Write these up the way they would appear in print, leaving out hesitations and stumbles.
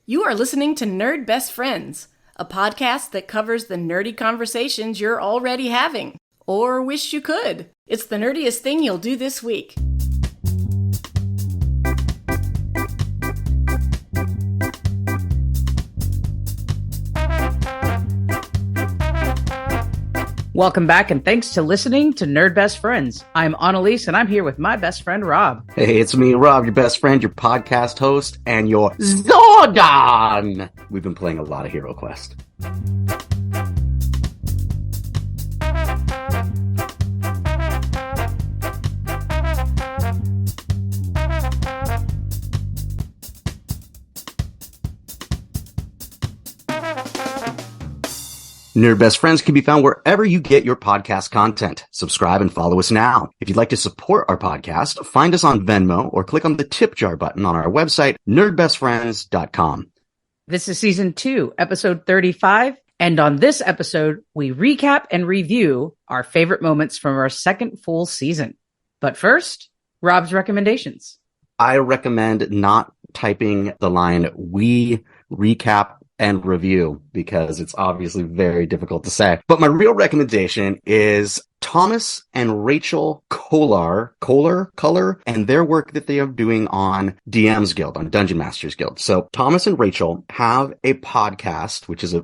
You are listening to Nerd Best Friends, a podcast that covers the nerdy conversations you're already having, or wish you could. It's the nerdiest thing you'll do this week. Welcome back, and thanks to listening to Nerd Best Friends. I'm Analese, and I'm here with my best friend, Rob. Hey, it's me, Rob, your best friend, your podcast host, and your Zordon! We've been playing a lot of HeroQuest. Nerd Best Friends can be found wherever you get your podcast content. Subscribe and follow us now. If you'd like to support our podcast, find us on Venmo or click on the tip jar button on our website, nerdbestfriends.com. This is Season 2, Episode 35, and on this episode, we recap and review our favorite moments from our second full season. But first, Rob's recommendations. I recommend not typing the line, "we recap and review," because it's obviously very difficult to say. But my real recommendation is Thomas and Rachel Kohler, and their work that they are doing on DM's Guild, on Dungeon Masters Guild. So Thomas and Rachel have a podcast, which is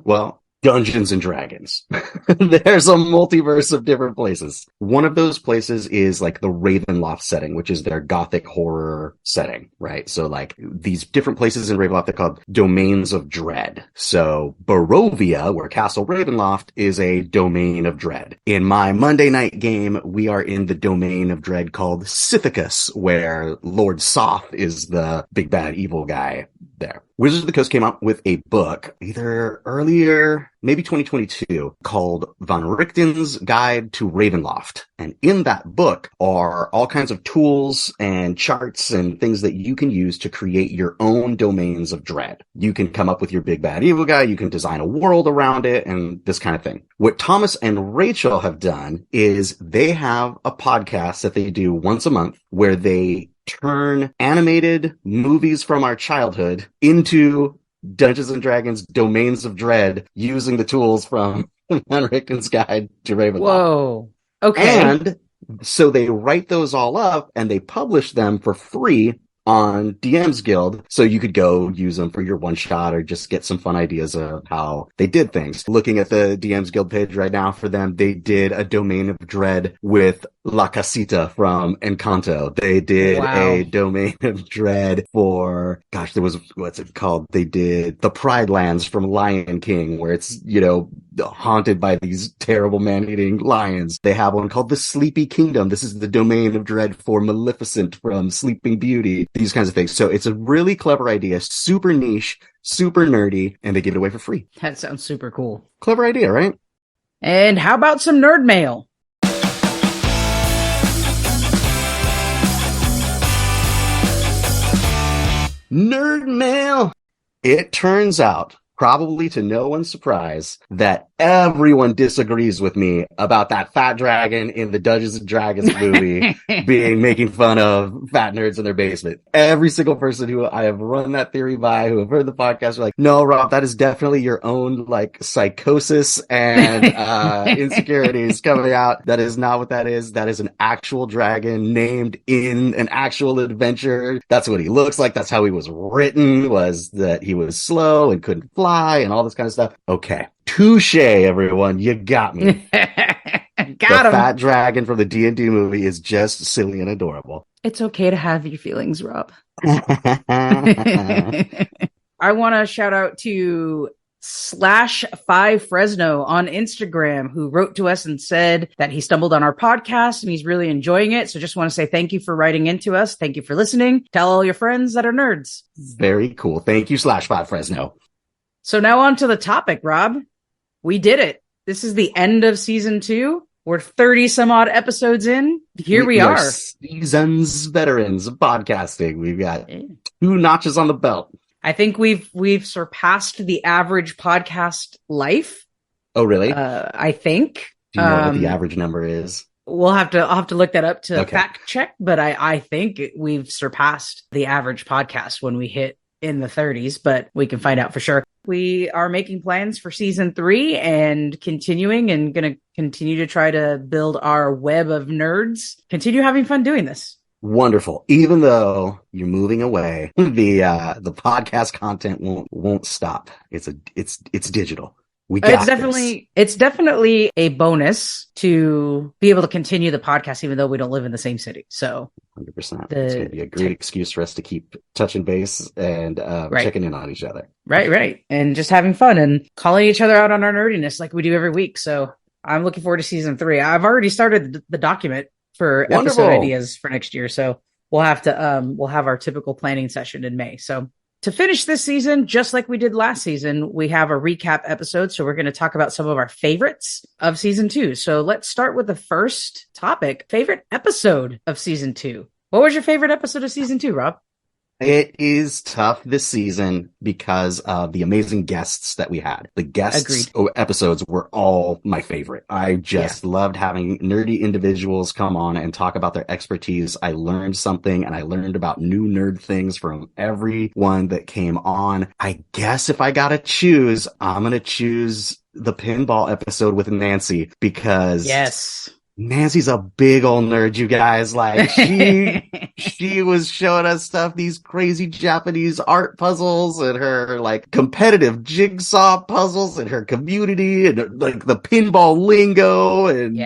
Dungeons and Dragons. There's a multiverse of different places. One of those places is like the Ravenloft setting, which is their gothic horror setting, right? So like these different places in Ravenloft, they're called domains of dread. So Barovia, where Castle Ravenloft, is a domain of dread. In my Monday night game, we are in the domain of dread called Sithicus, where Lord Soth is the big bad evil guy there. Wizards of the Coast came out with a book either earlier, maybe 2022, called Von Richten's Guide to Ravenloft. And in that book are all kinds of tools and charts and things that you can use to create your own domains of dread. You can come up with your big bad evil guy, you can design a world around it, and this kind of thing. What Thomas and Rachel have done is they have a podcast that they do once a month where they turn animated movies from our childhood into Dungeons and Dragons Domains of Dread using the tools from Von Richten's Guide to Ravenloft. Whoa. Okay. And so they write those all up and they publish them for free on DM's Guild, so you could go use them for your one shot or just get some fun ideas of how they did things. Looking at the DM's Guild page right now for them, they did a Domain of Dread with La Casita from Encanto. They did a Domain of Dread for, there was, what's it called? They did the Pride Lands from Lion King, where it's, haunted by these terrible man-eating lions. They have one called the Sleepy Kingdom. This is the Domain of Dread for Maleficent from Sleeping Beauty. These kinds of things. So it's a really clever idea, super niche, super nerdy, and they give it away for free. That sounds super cool. Clever idea, right? And how about some nerd mail? Nerd mail! It turns out, probably to no one's surprise, that everyone disagrees with me about that fat dragon in the Dungeons and Dragons movie making fun of fat nerds in their basement. Every single person who I have run that theory by, who have heard the podcast, are like, no, Rob, that is definitely your own, psychosis and insecurities coming out. That is not what that is. That is an actual dragon named in an actual adventure. That's what he looks like. That's how he was written, was that he was slow and couldn't fly and all this kind of stuff. Okay. Touche, everyone. You got me. The fat dragon from the D&D movie is just silly and adorable. It's okay to have your feelings, Rob. I want to shout out to /5Fresno on Instagram, who wrote to us and said that he stumbled on our podcast and he's really enjoying it. So just want to say thank you for writing into us. Thank you for listening. Tell all your friends that are nerds. Very cool. Thank you, /5Fresno. So now on to the topic, Rob. We did it. This is the end of season 2. We're 30 some odd episodes in. Here we are. Seasons veterans of podcasting. We've got 2 notches on the belt. I think we've surpassed the average podcast life. Oh, really? I think. Do you know what the average number is? I'll have to look that up to fact check, but I think we've surpassed the average podcast when we hit in the 30s, but we can find out for sure. We are making plans for season 3 and continuing and going to continue to try to build our web of nerds. Continue having fun doing this. Wonderful. Even though you're moving away, the podcast content won't stop. It's digital. It's definitely a bonus to be able to continue the podcast, even though we don't live in the same city. So 100%. It's going to be a great excuse for us to keep touching base and checking in on each other. Right. And just having fun and calling each other out on our nerdiness like we do every week. So I'm looking forward to season 3. I've already started the document for Wonderful. episode ideas for next year. So we'll have our typical planning session in May. So to finish this season, just like we did last season, we have a recap episode. So we're going to talk about some of our favorites of season 2. So let's start with the first topic, favorite episode of season 2. What was your favorite episode of season 2, Rob? It is tough this season because of the amazing guests that we had. The guests episodes were all my favorite. I just loved having nerdy individuals come on and talk about their expertise. I learned something, and I learned about new nerd things from everyone that came on. I guess if I gotta choose, I'm gonna choose the pinball episode with Nancy because Nancy's a big old nerd, you guys. Like, she was showing us stuff, these crazy Japanese art puzzles and her, like, competitive jigsaw puzzles and her community and, like, the pinball lingo. And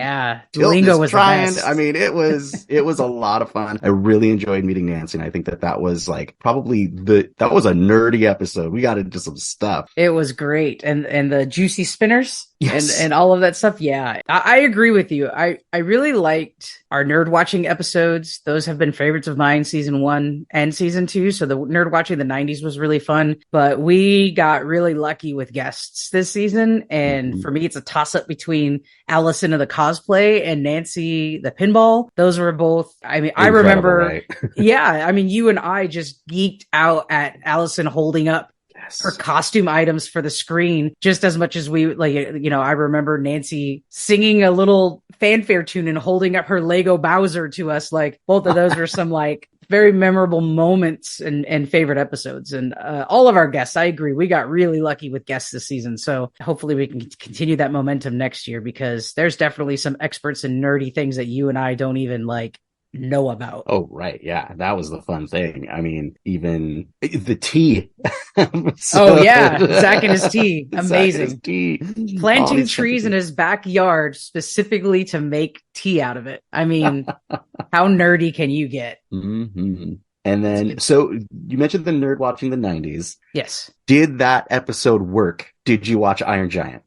lingo was trying. The best. I mean, it was a lot of fun. I really enjoyed meeting Nancy, and I think that was, like, probably that was a nerdy episode. We got into some stuff. It was great. And the juicy spinners. Yes. And all of that stuff. Yeah, I agree with you. I really liked our nerd watching episodes. Those have been favorites of mine, season 1 and season 2. So the nerd watching the 90s was really fun, but we got really lucky with guests this season. And for me, it's a toss up between Allison of the cosplay and Nancy, the pinball. Those were both, I mean, I remember, right? I mean, you and I just geeked out at Allison holding up her costume items for the screen just as much as we, like, you know, I remember Nancy singing a little fanfare tune and holding up her Lego Bowser to us. Like, both of those were some like very memorable moments and favorite episodes. And all of our guests, I agree, we got really lucky with guests this season. So hopefully we can continue that momentum next year, because there's definitely some experts in nerdy things that you and I don't even like know about. Oh, right. Yeah. That was the fun thing. I mean, even the tea. Zach and his tea. Amazing. Tea. Planting trees in his backyard specifically to make tea out of it. I mean, how nerdy can you get? Mm-hmm. And then, so you mentioned the nerd watching the 90s. Yes. Did that episode work? Did you watch Iron Giant?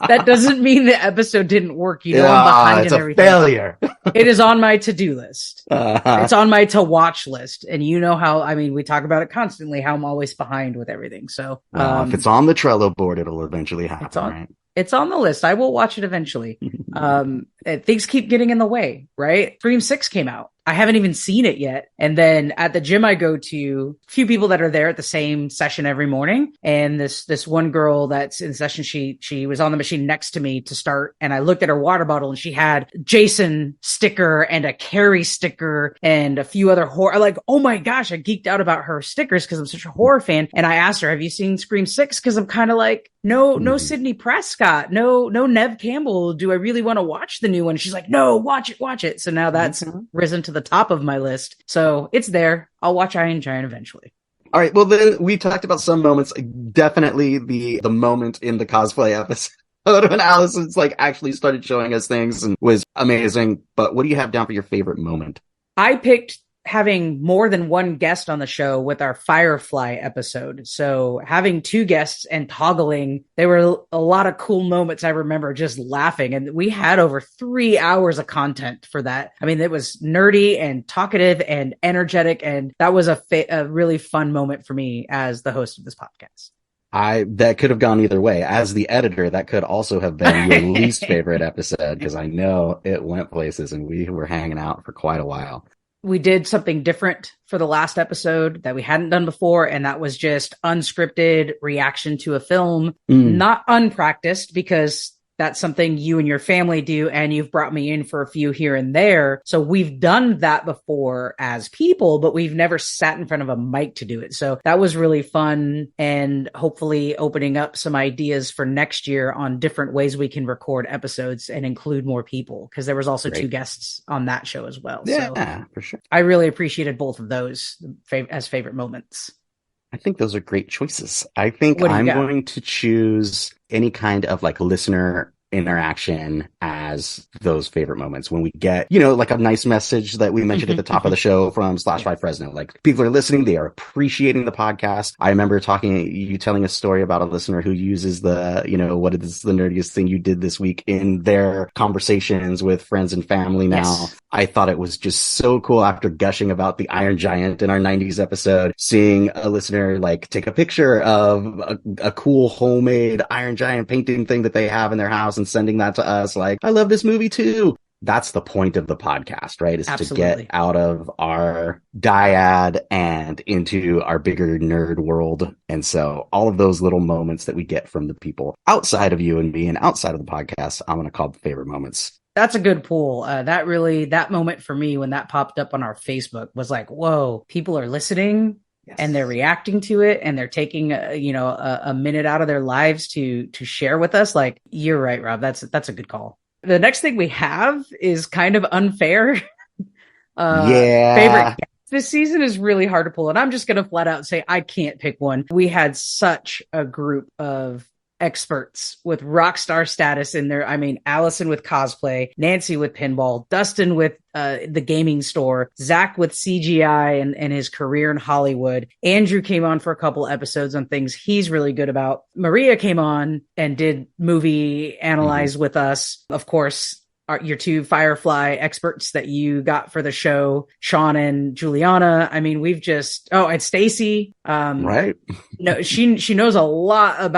That doesn't mean the episode didn't work. You know, I'm behind it's and a everything. Failure. It is on my to-do list. It's on my to-watch list. And you know how, I mean, we talk about it constantly, how I'm always behind with everything. So if it's on the Trello board, it'll eventually happen, right? It's on the list. I will watch it eventually. Things keep getting in the way, right? Scream 6 came out. I haven't even seen it yet. And then at the gym I go to, a few people that are there at the same session every morning. And this one girl that's in session, she was on the machine next to me to start. And I looked at her water bottle and she had Jason sticker and a Carrie sticker and a few other horror. Like, oh my gosh, I geeked out about her stickers because I'm such a horror fan. And I asked her, have you seen Scream 6? Because I'm kind of like, no Sidney Prescott, no Nev Campbell. Do I really want to watch the new one? She's like, no, watch it. So now that's risen to the top of my list. So it's there. I'll watch Iron Giant eventually. All right. Well, then we talked about some moments. Definitely the moment in the cosplay episode when Allison's like actually started showing us things and was amazing. But what do you have down for your favorite moment? I picked having more than one guest on the show with our Firefly episode. So having 2 guests and toggling, there were a lot of cool moments. I remember just laughing, and we had over 3 hours of content for that. I mean, it was nerdy and talkative and energetic. And that was a really fun moment for me as the host of this podcast. That could have gone either way. As the editor, that could also have been your least favorite episode, because I know it went places and we were hanging out for quite a while. We did something different for the last episode that we hadn't done before, and that was just unscripted reaction to a film. Not unpracticed, because that's something you and your family do, and you've brought me in for a few here and there. So we've done that before as people, but we've never sat in front of a mic to do it. So that was really fun, and hopefully opening up some ideas for next year on different ways we can record episodes and include more people, because there was also two guests on that show as well. Yeah, so for sure. I really appreciated both of those as favorite moments. I think those are great choices. I think I'm going to choose any kind of like listener interaction as those favorite moments when we get, like a nice message that we mentioned at the top of the show from /5 Fresno. Like, people are listening, they are appreciating the podcast. I remember you telling a story about a listener who uses the, what is the nerdiest thing you did this week in their conversations with friends and family now. Yes. I thought it was just so cool after gushing about the Iron Giant in our 90s episode, seeing a listener like take a picture of a cool homemade Iron Giant painting thing that they have in their house and sending that to us like, I love this movie too. That's the point of the podcast, right? Is Absolutely. To get out of our dyad and into our bigger nerd world. And so all of those little moments that we get from the people outside of you and me and outside of the podcast, I'm going to call the favorite moments. That's a good pull. That moment for me when that popped up on our Facebook was like, whoa, people are listening. Yes. And they're reacting to it, and they're taking a minute out of their lives to share with us. Like, you're right, Rob. That's a good call. The next thing we have is kind of unfair. Favorite guest this season is really hard to pull, and I'm just going to flat out say I can't pick one. We had such a group of experts with rock star status in there. I mean, Allison with cosplay, Nancy with pinball, Dustin with the gaming store, Zach with CGI and his career in Hollywood. Andrew came on for a couple episodes on things he's really good about. Maria came on and did movie analyze with us. Of course, your two Firefly experts that you got for the show, Sean and Juliana. I mean, we've just, and Stacy. Right. No, she knows a lot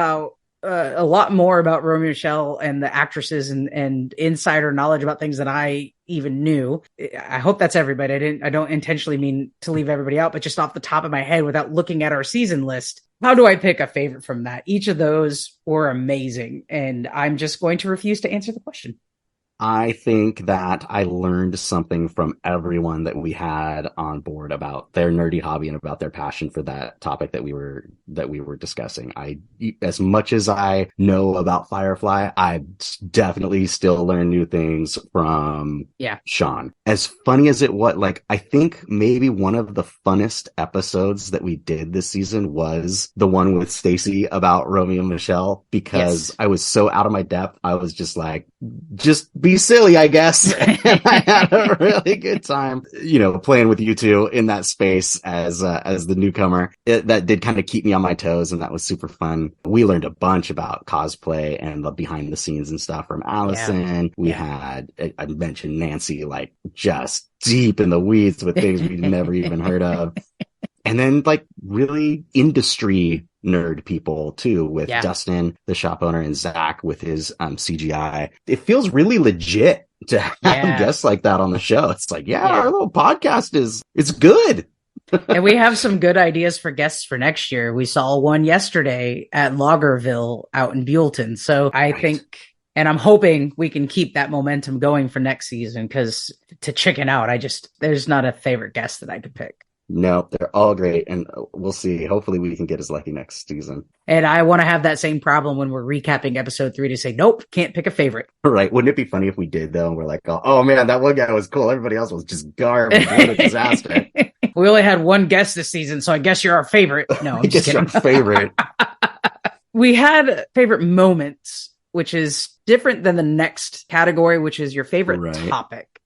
more about Romeo and Michelle and the actresses and insider knowledge about things than I even knew. I hope that's everybody. I don't intentionally mean to leave everybody out, but just off the top of my head without looking at our season list, how do I pick a favorite from that? Each of those were amazing, and I'm just going to refuse to answer the question. I think that I learned something from everyone that we had on board about their nerdy hobby and about their passion for that topic that we were discussing. As much as I know about Firefly, I definitely still learn new things from Sean. As funny as it was, like, I think maybe one of the funnest episodes that we did this season was the one with Stacy about Romeo and Michelle, because I was so out of my depth. I was just like, just be silly, I guess. And I had a really good time, playing with you two in that space as the newcomer. That did kind of keep me on my toes, and that was super fun. We learned a bunch about cosplay and the behind the scenes and stuff from Allison. We had, I mentioned Nancy, like, just deep in the weeds with things we'd never even heard of. And then, like, really industry nerd people too, with Dustin, the shop owner, and Zach with his CGI. It feels really legit to have guests like that on the show. It's like, our little podcast it's good. And we have some good ideas for guests for next year. We saw one yesterday at Loggerville out in Buellton. So I think, and I'm hoping we can keep that momentum going for next season, because to chicken out, there's not a favorite guest that I could pick. No, they're all great, and we'll see. Hopefully we can get as lucky next season. And I want to have that same problem when we're recapping episode 3 to say, nope, can't pick a favorite. Right. Wouldn't it be funny if we did, though, and we're like, oh man, that one guy was cool. Everybody else was just garbage. What a disaster. We only had one guest this season, so I guess you're our favorite. No, I'm just kidding. Your favorite. We had favorite moments, which is different than the next category, which is your favorite topic.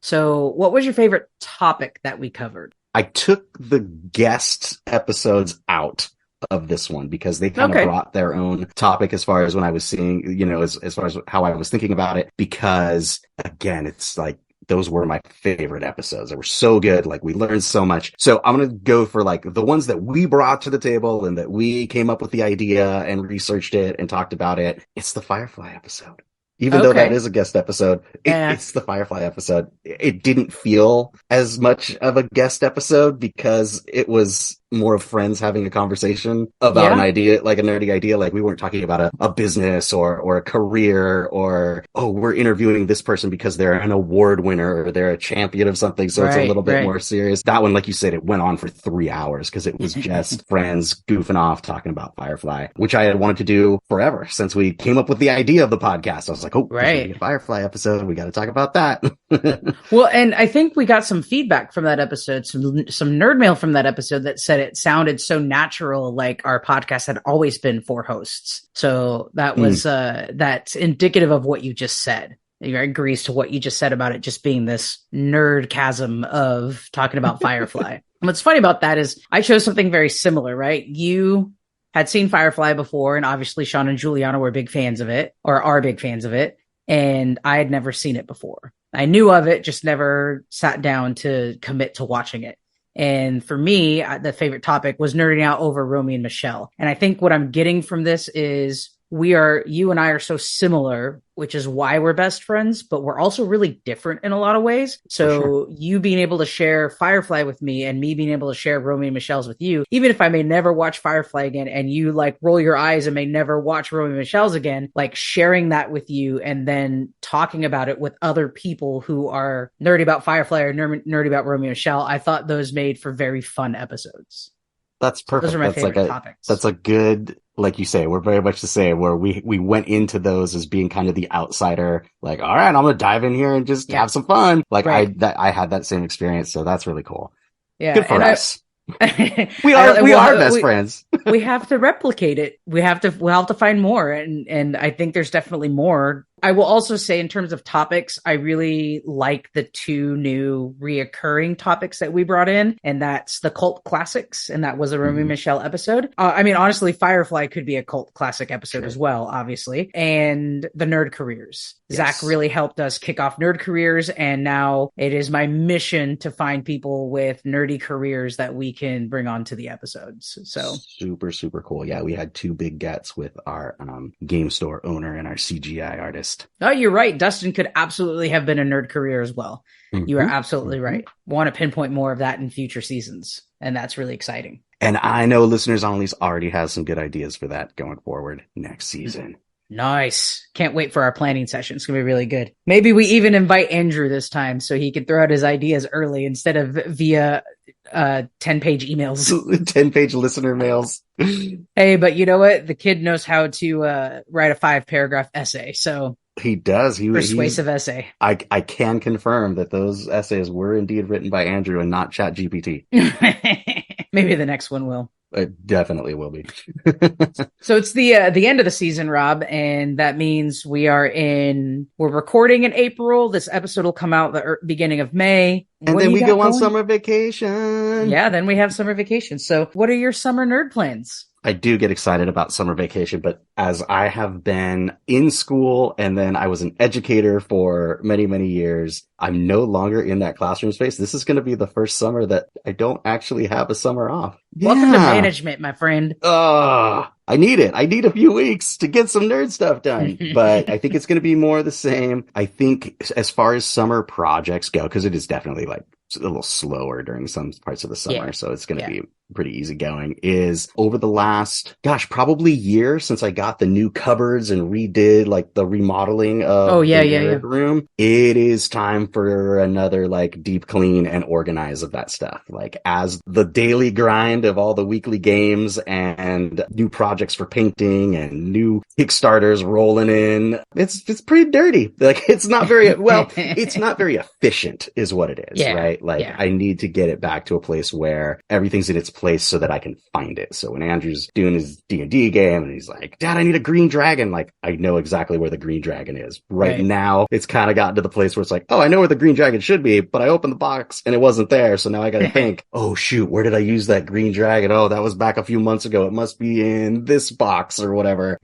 So what was your favorite topic that we covered? I took the guest episodes out of this one because they kind of brought their own topic as far as when I was seeing, as far as how I was thinking about it, because again, it's like, those were my favorite episodes. They were so good. Like, we learned so much. So I'm going to go for like the ones that we brought to the table and that we came up with the idea and researched it and talked about it. It's the Firefly episode. Even though that is a guest episode, it's the Firefly episode. It didn't feel as much of a guest episode because it was more of friends having a conversation about an idea, like a nerdy idea. Like we weren't talking about a business or a career or, oh, we're interviewing this person because they're an award winner or they're a champion of something. So it's a little bit more serious. That one, like you said, it went on for 3 hours because it was just friends goofing off talking about Firefly, which I had wanted to do forever since we came up with the idea of the podcast. I was like, oh, there's gonna be a Firefly episode. We got to talk about that. Well, and I think we got some feedback from that episode, some nerd mail from that episode that said it sounded so natural, like our podcast had always been 4 hosts. So that was that's indicative of what you just said. It agrees to what you just said about it just being this nerd chasm of talking about Firefly. What's funny about that is I chose something very similar, right? You had seen Firefly before, and obviously Sean and Juliana were big fans of it, or are big fans of it, and I had never seen it before. I knew of it, just never sat down to commit to watching it. And for me, the favorite topic was nerding out over Romeo and Michelle. And I think what I'm getting from this is you and I are so similar, which is why we're best friends, but we're also really different in a lot of ways. So you being able to share Firefly with me and me being able to share Romeo and Michelle's with you, even if I may never watch Firefly again and you like roll your eyes and may never watch Romeo and Michelle's again, like sharing that with you and then talking about it with other people who are nerdy about Firefly or nerdy about Romeo and Michelle, I thought those made for very fun episodes. That's perfect. Those are my favorite topics. That's a good, like you say, we're very much the same, where we went into those as being kind of the outsider, like, all right, I'm going to dive in here and just have some fun. Like I had that same experience. So that's really cool. Yeah. Good for us. we are best friends. We have to replicate it. We'll have to find more. And I think there's definitely more. I will also say in terms of topics, I really like the 2 new reoccurring topics that we brought in. And that's the cult classics. And that was a Romeo and Michelle episode. I mean, honestly, Firefly could be a cult classic episode as well, obviously. And the nerd careers. Yes. Zach really helped us kick off nerd careers. And now it is my mission to find people with nerdy careers that we can bring onto the episodes. So super, super cool. Yeah. We had 2 big gets with our game store owner and our CGI artist. Oh, you're right. Dustin could absolutely have been a nerd career as well. You are absolutely right. Want to pinpoint more of that in future seasons. And that's really exciting. And I know Listeners Only's already has some good ideas for that going forward next season. Nice. Can't wait for our planning session. It's going to be really good. Maybe we even invite Andrew this time so he can throw out his ideas early instead of via 10-page emails. 10-page listener mails. Hey, but you know what? The kid knows how to write a 5-paragraph essay. So he does. Persuasive essay. I can confirm that those essays were indeed written by Andrew and not ChatGPT. Maybe the next one will. It definitely will be. So it's the end of the season, Rob, and that means we're recording in April. This episode will come out the beginning of May. And then we go on summer vacation. Yeah, then we have summer vacation. So what are your summer nerd plans? I do get excited about summer vacation, but as I have been in school and then I was an educator for many, many years, I'm no longer in that classroom space. This is going to be the first summer that I don't actually have a summer off. Welcome to management, my friend. I need it. I need a few weeks to get some nerd stuff done, but I think it's going to be more of the same. I think as far as summer projects go, because it is definitely like a little slower during some parts of the summer. So it's going to be pretty easy going, is over the last, probably year since I got the new cupboards and redid like the remodeling of the nerd room. It is time for another like deep clean and organize of that stuff. Like as the daily grind of all the weekly games and new projects for painting and new Kickstarters rolling in, it's pretty dirty. Like it's not very, it's not very efficient is what it is, right? Like I need to get it back to a place where everything's in its place so that I can find it. So when Andrew's doing his D&D game and he's like, Dad, I need a green dragon. Like I know exactly where the green dragon is. Right now, it's kind of gotten to the place where it's like, oh, I know where the green dragon should be, but I opened the box and it wasn't there. So now I got to think, oh shoot, where did I use that green dragon? Oh, that was back a few months ago. It must be in this box or whatever.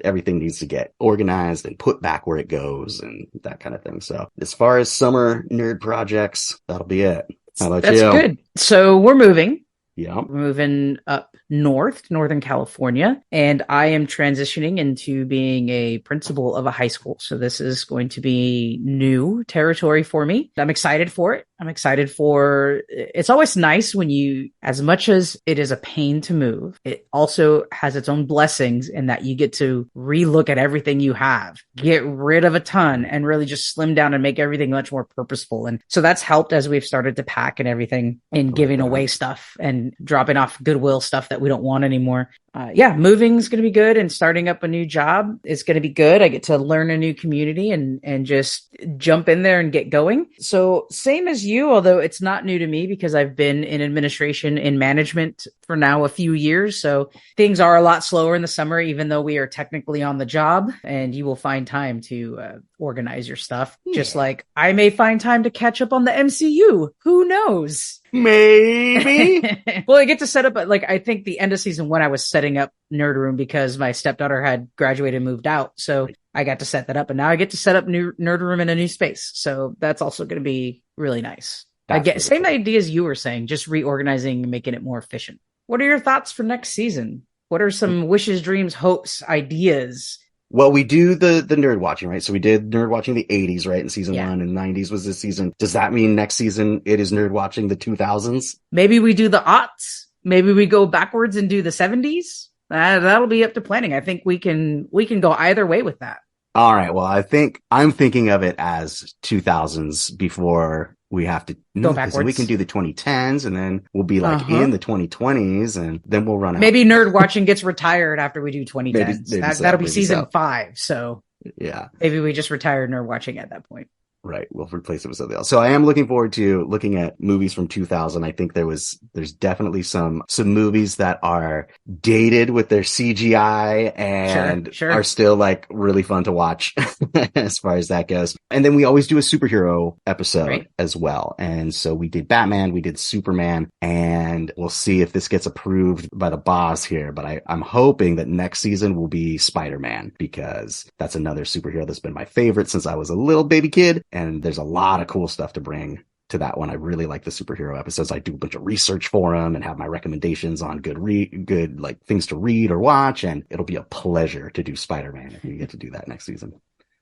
Everything needs to get organized and put back where it goes and that kind of thing. So as far as summer nerd projects, that'll be it. How about you? That's good. So we're moving. Yeah. We're moving up north to Northern California, and I am transitioning into being a principal of a high school. So this is going to be new territory for me. I'm excited for it. I'm excited for, it's always nice when you, as much as it is a pain to move, it also has its own blessings in that you get to relook at everything you have, get rid of a ton and really just slim down and make everything much more purposeful. And so that's helped as we've started to pack and everything and giving away stuff and dropping off Goodwill stuff that we don't want anymore. Moving is going to be good, and starting up a new job is going to be good. I get to learn a new community and just jump in there and get going. So same as you, although it's not new to me because I've been in administration in management for now a few years. So things are a lot slower in the summer, even though we are technically on the job, and you will find time to organize your stuff. Yeah. Just like I may find time to catch up on the MCU. Who knows? Maybe. Well, I get to set up, like, I think the end of season 1, I was setting up Nerd Room because my stepdaughter had graduated and moved out. So I got to set that up, and now I get to set up new Nerd Room in a new space. So that's also going to be really nice. I get same idea as you were saying, just reorganizing and making it more efficient. What are your thoughts for next season? What are some wishes, dreams, hopes, ideas? Well, we do the nerd watching, right? So we did nerd watching the 80s, right? In season 1, and 90s was this season. Does that mean next season it is nerd watching the 2000s? Maybe we do the aughts. Maybe we go backwards and do the 70s. That'll be up to planning. I think we can go either way with that. All right. Well, I think I'm thinking of it as 2000s before we have to go backwards. We can do the 2010s, and then we'll be like in the 2020s, and then we'll run out. Maybe nerd watching gets retired after we do 2010s. Maybe that'll be season 5. So yeah, maybe we just retire nerd watching at that point. Right. We'll replace it with something else. So I am looking forward to looking at movies from 2000. I think there's definitely some movies that are dated with their CGI and sure. are still like really fun to watch as far as that goes. And then we always do a superhero episode as well. And so we did Batman, we did Superman, and we'll see if this gets approved by the boss here. But I'm hoping that next season will be Spider-Man, because that's another superhero that's been my favorite since I was a little baby kid. And there's a lot of cool stuff to bring to that one. I really like the superhero episodes. I do a bunch of research for them and have my recommendations on good like things to read or watch. And it'll be a pleasure to do Spider-Man if we get to do that next season.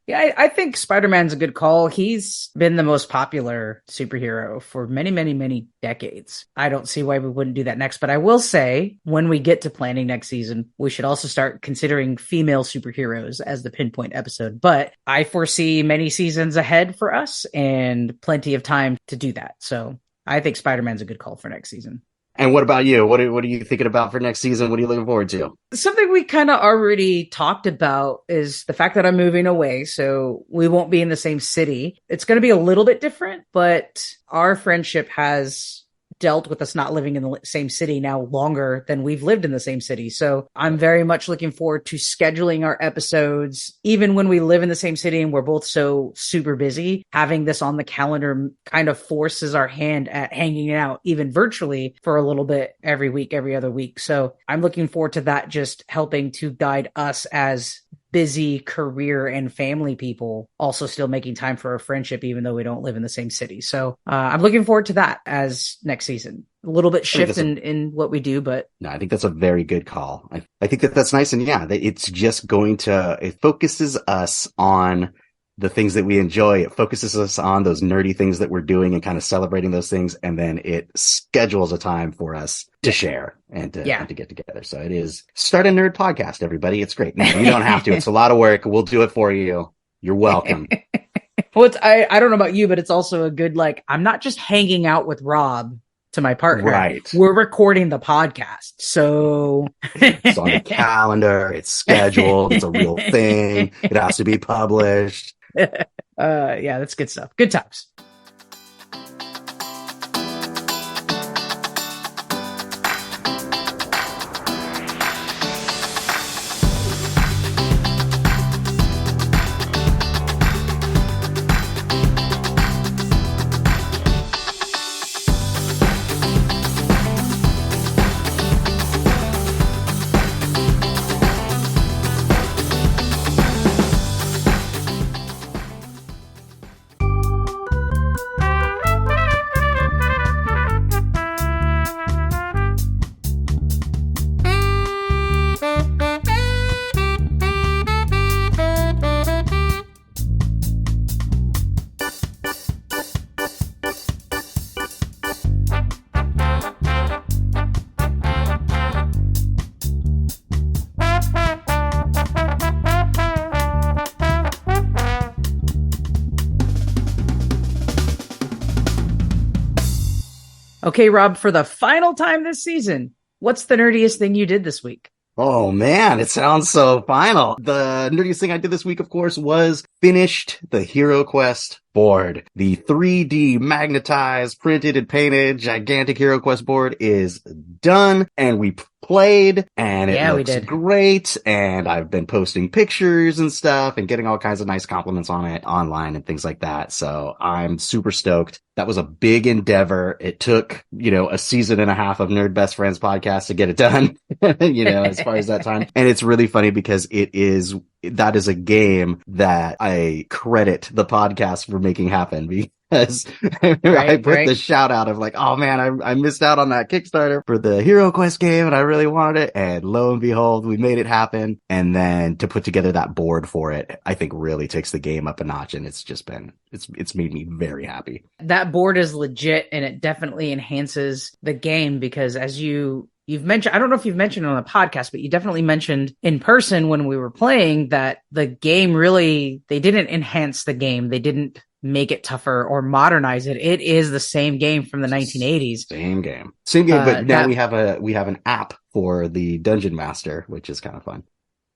Yeah, I think Spider-Man's a good call. He's been the most popular superhero for many, many, many decades. I don't see why we wouldn't do that next. But I will say, when we get to planning next season, we should also start considering female superheroes as the pinpoint episode. But I foresee many seasons ahead for us and plenty of time to do that. So I think Spider-Man's a good call for next season. And what about you? What are you thinking about for next season? What are you looking forward to? Something we kind of already talked about is the fact that I'm moving away, so we won't be in the same city. It's going to be a little bit different, but our friendship has dealt with us not living in the same city now longer than we've lived in the same city. So I'm very much looking forward to scheduling our episodes, even when we live in the same city and we're both so super busy. Having this on the calendar kind of forces our hand at hanging out, even virtually, for a little bit every week, every other week. So I'm looking forward to that, just helping to guide us as busy career and family people, also still making time for a friendship, even though we don't live in the same city. So I'm looking forward to that as next season. A little bit shift in what we do, but no, I think that's a very good call. I think that's nice. And yeah, it's just it focuses us on the things that we enjoy. It focuses us on those nerdy things that we're doing and kind of celebrating those things. And then it schedules a time for us to share and to get together. So it is Start a Nerd Podcast, everybody. It's great. No, you don't have to. It's a lot of work. We'll do it for you. You're welcome. Well, I don't know about you, but it's also a good, like, I'm not just hanging out with Rob to my partner. Right. We're recording the podcast. So it's on the calendar. It's scheduled. It's a real thing. It has to be published. Yeah, that's good stuff. Good times. Okay, Rob, for the final time this season, what's the nerdiest thing you did this week? Oh man, it sounds so final. The nerdiest thing I did this week, of course, was finished the HeroQuest board. The 3D magnetized, printed and painted gigantic HeroQuest board is done, and we played, and it looks great, and I've been posting pictures and stuff and getting all kinds of nice compliments on it online and things like that. So I'm super stoked. That was a big endeavor. It took, a season and a half of Nerd Best Friends podcast to get it done, as far as that time. And it's really funny because that is a game that I credit the podcast for making happen because I put the shout out of like, oh man, I missed out on that Kickstarter for the HeroQuest game and I really wanted it. And lo and behold, we made it happen. And then to put together that board for it, I think really takes the game up a notch. And it's just been, it's made me very happy. That board is legit and it definitely enhances the game because as you've mentioned, I don't know if you've mentioned it on the podcast, but you definitely mentioned in person when we were playing that the game really, they didn't enhance the game. They didn't make it tougher or modernize it. It is the same game from the 1980s. Same game, but now we have an app for the Dungeon Master, which is kind of fun.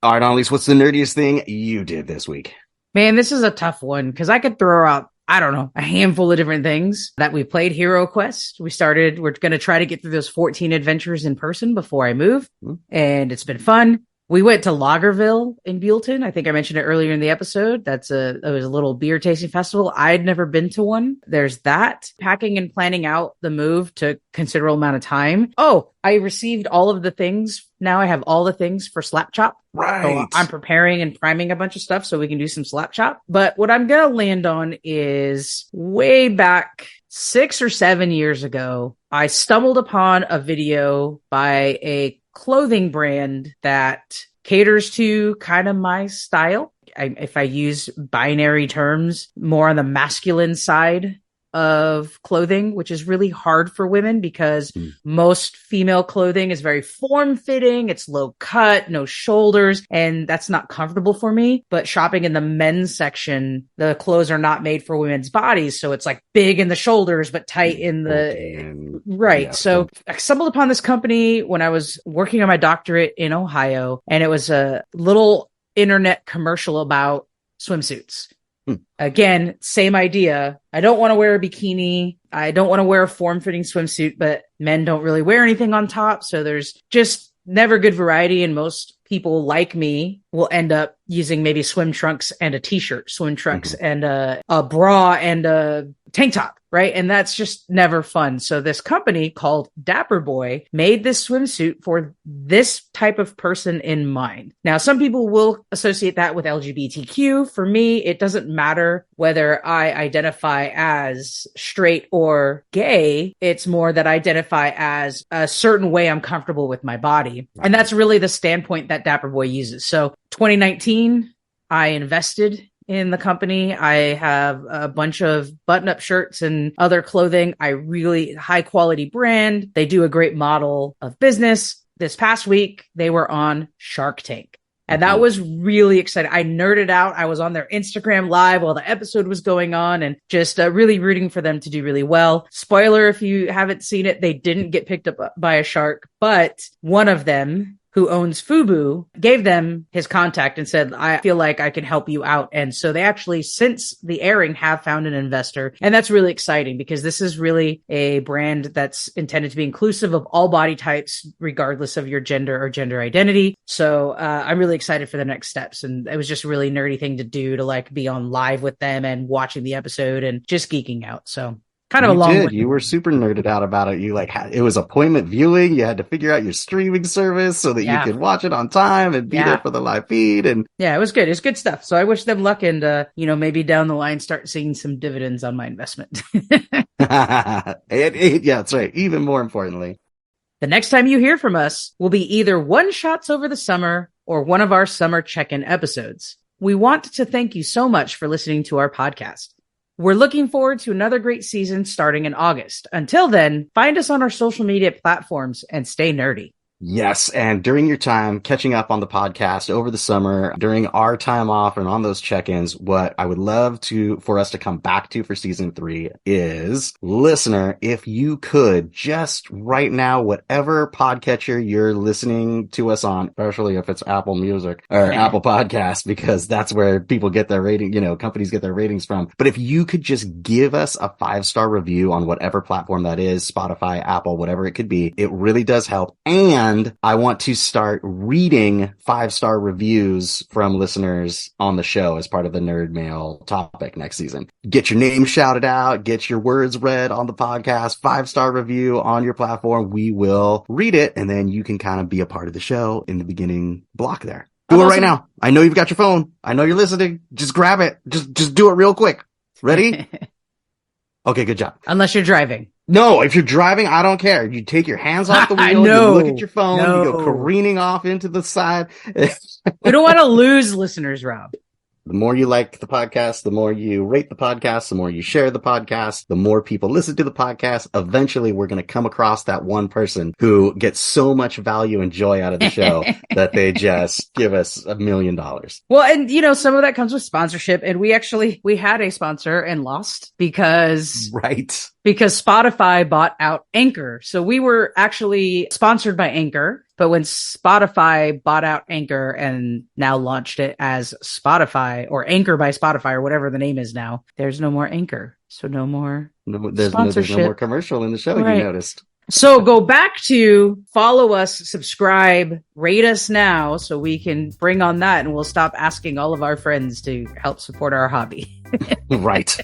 All right, Annalise, what's the nerdiest thing you did this week? Man, this is a tough one because I could throw out, I don't know, a handful of different things that we played. HeroQuest. We're going to try to get through those 14 adventures in person before I move. And it's been fun. We went to Lagerville in Buellton. I think I mentioned it earlier in the episode. It was a little beer tasting festival. I'd never been to one. There's that. Packing and planning out the move took a considerable amount of time. Oh, I received all of the things. Now I have all the things for Slap Chop. Right. So I'm preparing and priming a bunch of stuff so we can do some Slap Chop. But what I'm going to land on is way back 6 or 7 years ago, I stumbled upon a video by a clothing brand that caters to kind of my style. If I use binary terms, more on the masculine side of clothing, which is really hard for women because most female clothing is very form-fitting. It's low cut, no shoulders, and that's not comfortable for me. But shopping in the men's section, the clothes are not made for women's bodies. So it's like big in the shoulders, but tight in the... Right. Yeah. So I stumbled upon this company when I was working on my doctorate in Ohio, and it was a little internet commercial about swimsuits. Again, same idea. I don't want to wear a bikini. I don't want to wear a form-fitting swimsuit, but men don't really wear anything on top. So there's just never good variety. And most people like me will end up using maybe swim trunks and a t-shirt, swim trunks and a bra and a tank top. Right. And that's just never fun. So this company called Dapper Boy made this swimsuit for this type of person in mind. Now, some people will associate that with LGBTQ. For me, it doesn't matter whether I identify as straight or gay. It's more that I identify as a certain way I'm comfortable with my body. And that's really the standpoint that Dapper Boy uses. So 2019, I invested in the company. I have a bunch of button-up shirts and other clothing. I really high quality brand. They do a great model of business. This past week, they were on Shark Tank. And that was really exciting. I nerded out. I was on their Instagram live while the episode was going on and just really rooting for them to do really well. Spoiler, if you haven't seen it, they didn't get picked up by a shark, but one of them, who owns Fubu, gave them his contact and said, I feel like I can help you out. And so they actually, since the airing, have found an investor. And that's really exciting because this is really a brand that's intended to be inclusive of all body types, regardless of your gender or gender identity. So I'm really excited for the next steps. And it was just a really nerdy thing to do, to like be on live with them and watching the episode and just geeking out. So kind of a long one. You were super nerded out about it. You it was appointment viewing. You had to figure out your streaming service so that you could watch it on time and be there for the live feed. And yeah, it was good. It's good stuff. So I wish them luck and, maybe down the line start seeing some dividends on my investment. Yeah, that's right. Even more importantly, the next time you hear from us will be either one shots over the summer or one of our summer check-in episodes. We want to thank you so much for listening to our podcast. We're looking forward to another great season starting in August. Until then, find us on our social media platforms and stay nerdy. Yes, and during your time catching up on the podcast over the summer, during our time off and on those check-ins, what I would love for us to come back to for season 3 is, listener, if you could just right now, whatever podcatcher you're listening to us on, especially if it's Apple Music or Apple Podcasts, because that's where people get their rating, companies get their ratings from. But if you could just give us a 5-star review on whatever platform that is, Spotify, Apple, whatever it could be, it really does help. And I want to start reading 5-star reviews from listeners on the show as part of the Nerd Mail topic next season. Get your name shouted out, get your words read on the podcast, 5-star review on your platform. We will read it, and then you can kind of be a part of the show in the beginning block there. Do it right now. I know you've got your phone. I know you're listening. Just grab it. Just do it real quick. Ready? Okay, good job. Unless you're driving. No, if you're driving, I don't care. You take your hands off the wheel, you look at your phone, you go careening off into the side. We don't want to lose listeners, Rob. The more you like the podcast, the more you rate the podcast, the more you share the podcast, the more people listen to the podcast. Eventually, we're going to come across that one person who gets so much value and joy out of the show that they just give us $1 million. Well, and some of that comes with sponsorship. And we had a sponsor and lost because Spotify bought out Anchor. So we were actually sponsored by Anchor. But when Spotify bought out Anchor and now launched it as Spotify or Anchor by Spotify or whatever the name is now, there's no more Anchor. So no more there's no more commercial in the show, right. You noticed. So go back to follow us, subscribe, rate us now so we can bring on that and we'll stop asking all of our friends to help support our hobby. Right.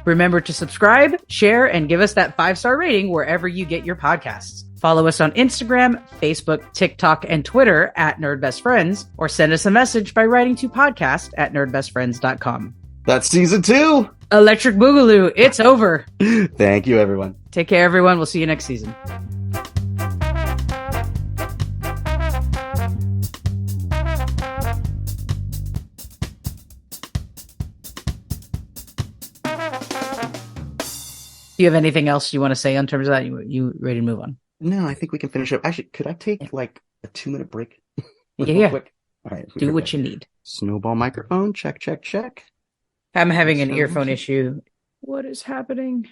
Remember to subscribe, share, and give us that 5-star rating wherever you get your podcasts. Follow us on Instagram, Facebook, TikTok, and Twitter at NerdBestFriends, or send us a message by writing to podcast@nerdbestfriends.com. That's season 2. Electric Boogaloo, it's over. Thank you, everyone. Take care, everyone. We'll see you next season. Do you have anything else you want to say in terms of that? You ready to move on? No, I think we can finish up. Actually, could I take like a 2-minute break? Yeah. Quick? All right. Do what you need. Snowball microphone. Check. I'm having an earphone issue. What is happening?